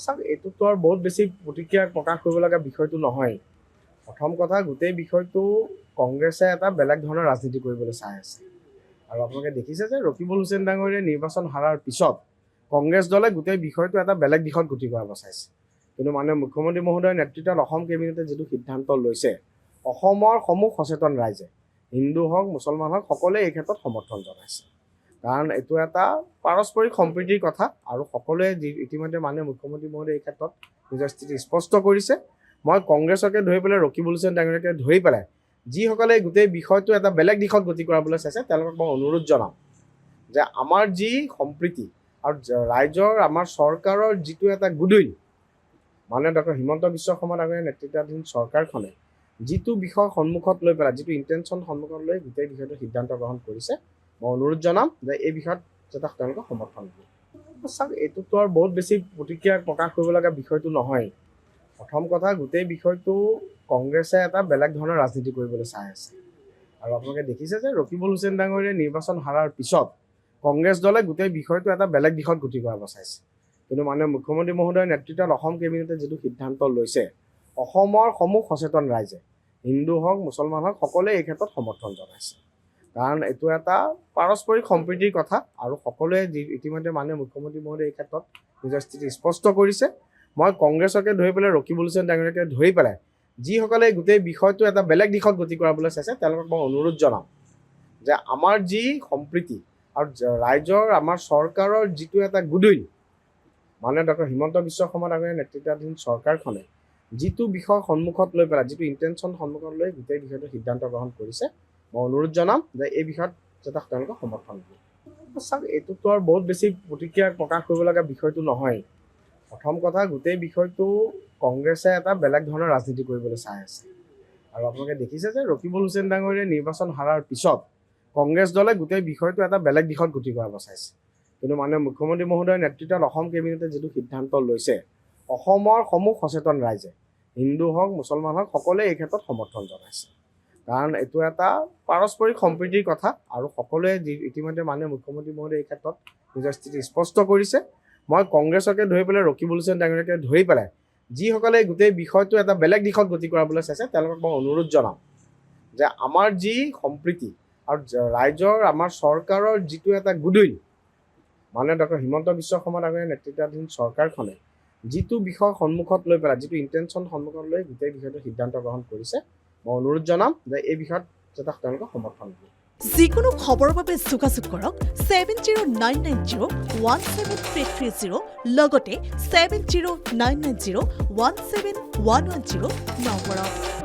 চাওক এইটোতো আৰু বহুত বেছি প্ৰতিক্ৰিয়া প্ৰকাশ কৰিব লগা বিষয়টো নহয়। প্ৰথম কথা, গোটেই বিষয়টো কংগ্ৰেছে এটা বেলেগ ধৰণৰ ৰাজনীতি কৰিবলৈ চাই আছে। আৰু আপোনালোকে দেখিছে যে ৰকিবুল হুছেইন ডাঙৰীয়াই নিৰ্বাচন হাৰাৰ পিছত কংগ্ৰেছ দলে গোটেই বিষয়টো এটা বেলেগ দিশত গতি কৰাব চাইছে। কিন্তু মাননীয় মুখ্যমন্ত্ৰী মহোদয়ৰ নেতৃত্বত অসম কেবিনেটে যিটো সিদ্ধান্ত লৈছে, অসমৰ সমূহ সচেতন ৰাইজে, হিন্দু হওক মুছলমান হওক, সকলোৱে এই ক্ষেত্ৰত সমৰ্থন জনাইছে। কাৰণ এইটো এটা পাৰস্পৰিক সম্প্ৰীতিৰ কথা আৰু সকলোৱে ইতিমধ্যে মাননীয় মুখ্যমন্ত্ৰী মহোদয়ে এই ক্ষেত্ৰত নিজৰ স্থিতি স্পষ্ট কৰিছে। মই কংগ্ৰেছকে ধৰি পেলাই ৰকিবুল হুছেইন ডাঙৰীয়াকে ধৰি পেলাই যিসকলে গোটেই বিষয়টো এটা বেলেগ দিশত গতি কৰাবলৈ চাইছে, তেওঁলোকক মই অনুৰোধ জনাম যে আমাৰ যি সম্প্ৰীতি আৰু ৰাইজৰ আমাৰ চৰকাৰৰ যিটো এটা গুডউইল, মাননীয় ডক্টৰ হিমন্ত বিশ্ব শৰ্মা ডাঙৰীয়াৰ নেতৃত্বাধীন চৰকাৰখনে যিটো বিষয় সন্মুখত লৈ পেলাই, যিটো ইণ্টেনশ্যন সন্মুখত লৈ গোটেই বিষয়টো সিদ্ধান্ত গ্ৰহণ কৰিছে, মই অনুৰোধ জনাম যে এই বিষয়ত যাতে তেওঁলোকে সমৰ্থন দিয়ে। চাওক এইটোতো আৰু বহুত বেছি প্ৰতিক্ৰিয়া প্ৰকাশ কৰিব লগা বিষয়টো নহয়। প্ৰথম কথা, গোটেই বিষয়টো কংগ্ৰেছে এটা বেলেগ ধৰণৰ ৰাজনীতি কৰিবলৈ চাই আছে। আৰু আপোনালোকে দেখিছে যে ৰকিবুল হুছেইন ডাঙৰীয়াই নিৰ্বাচন হাৰাৰ পিছত কংগ্ৰেছ দলে গোটেই বিষয়টো এটা বেলেগ দিশত গতি কৰাব চাইছে। কিন্তু মাননীয় মুখ্যমন্ত্ৰী মহোদয়ৰ নেতৃত্বত অসম কেবিনেটে যিটো সিদ্ধান্ত লৈছে, অসমৰ সমূহ সচেতন ৰাইজে, হিন্দু হওক মুছলমান হওক, সকলোৱে এই ক্ষেত্ৰত সমৰ্থন জনাইছে। কাৰণ এইটো এটা পাৰস্পৰিক সম্প্ৰীতিৰ কথা আৰু সকলোৱে ইতিমধ্যে মাননীয় মুখ্যমন্ত্ৰী মহোদয়ে এই ক্ষেত্ৰত নিজৰ স্থিতি স্পষ্ট কৰিছে। মই কংগ্ৰেছকে ধৰি পেলাই ৰকিবুল হুছেইন ডাঙৰীয়াকে ধৰি পেলাই যিসকলে গোটেই বিষয়টো এটা বেলেগ দিশত গতি কৰাবলৈ চাইছে, তেওঁলোকক মই অনুৰোধ জনাম যে আমাৰ যি সম্প্ৰীতি আৰু ৰাইজৰ আমাৰ চৰকাৰৰ যিটো এটা গুডউইল, মাননীয় ডক্টৰ হিমন্ত বিশ্ব শৰ্মা ডাঙৰীয়াৰ নেতৃত্বাধীন চৰকাৰখনে যিটো বিষয় সন্মুখত লৈ পেলাই, যিটো ইণ্টেনশ্যন সন্মুখত লৈ গোটেই বিষয়টো সিদ্ধান্ত গ্ৰহণ কৰিছে, মই অনুৰোধ জনাম যে এই বিষয়ত যাতে তেওঁলোকে সমৰ্থন দিয়ে। চাওক এইটোতো আৰু বহুত বেছি প্ৰতিক্ৰিয়া প্ৰকাশ কৰিব লগা বিষয়টো নহয়। প্ৰথম কথা, গোটেই বিষয়টো কংগ্ৰেছে এটা বেলেগ ধৰণৰ ৰাজনীতি কৰিবলৈ চাই আছে। আৰু আপোনালোকে দেখিছে যে ৰকিবুল হুছেইন ডাঙৰীয়াই নিৰ্বাচন হাৰাৰ পিছত কংগ্ৰেছ দলে গোটেই বিষয়টো এটা বেলেগ দিশত গতি কৰাব চাইছে। কিন্তু মাননীয় মুখ্যমন্ত্ৰী মহোদয়ৰ নেতৃত্বত অসম কেবিনেটে যিটো সিদ্ধান্ত লৈছে, অসমৰ সমূহ সচেতন ৰাইজে, হিন্দু হওক মুছলমান হওক, সকলোৱে এই ক্ষেত্ৰত সমৰ্থন জনাইছে। কাৰণ এইটো এটা পাৰস্পৰিক সম্প্ৰীতিৰ কথা আৰু সকলোৱে ইতিমধ্যে মাননীয় মুখ্যমন্ত্ৰী মহোদয়ে এই ক্ষেত্ৰত নিজৰ স্থিতি স্পষ্ট কৰিছে। মই কংগ্ৰেছকে ধৰি পেলাই ৰকিবুল হুছেইন ডাঙৰীয়াকে ধৰি পেলাই যিসকলে গোটেই বিষয়টো এটা বেলেগ দিশত গতি কৰাবলৈ চাইছে, তেওঁলোকক মই অনুৰোধ জনাম যে আমাৰ যি সম্প্ৰীতি আৰু ৰাইজৰ আমাৰ চৰকাৰৰ যিটো এটা গুডউইল, মাননীয় ডক্টৰ হিমন্ত বিশ্ব শৰ্মা ডাঙৰীয়াৰ নেতৃত্বাধীন চৰকাৰখনে যিটো বিষয় সন্মুখত লৈ পেলাই, যিটো ইণ্টেনশ্যন সন্মুখত লৈ গোটেই বিষয়টো সিদ্ধান্ত গ্ৰহণ কৰিছে, মই অনুৰোধ জনাম যে এই বিষয়ত যাতে তেওঁলোকে সমৰ্থন দিয়ে। যিকোনো খবৰৰ বাবে যোগাযোগ কৰক 7099017330 লগতে 7099017110 নম্বৰত।